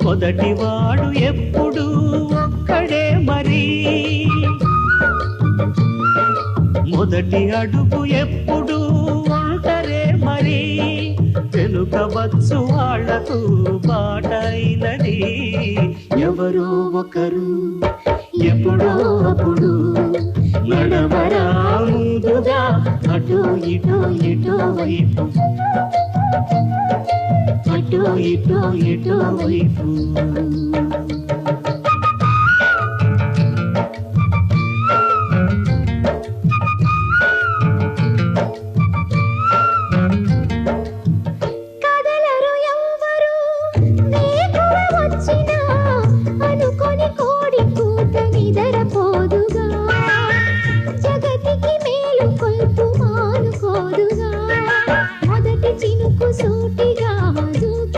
మొదటివాడు ఎప్పుడు ఒక్కడే మరి, మొదటి అడుగు ఎప్పుడు ఒంటరే మరి, వెనుక వచ్చు వాళ్లకు బాటైనది ఎవరో ఒకరు ఎప్పుడో అప్పుడు. నడవరా ముందుగా అటు ఇటు ఇటు వైపు, అటు ఇటు ఇటు వైపు.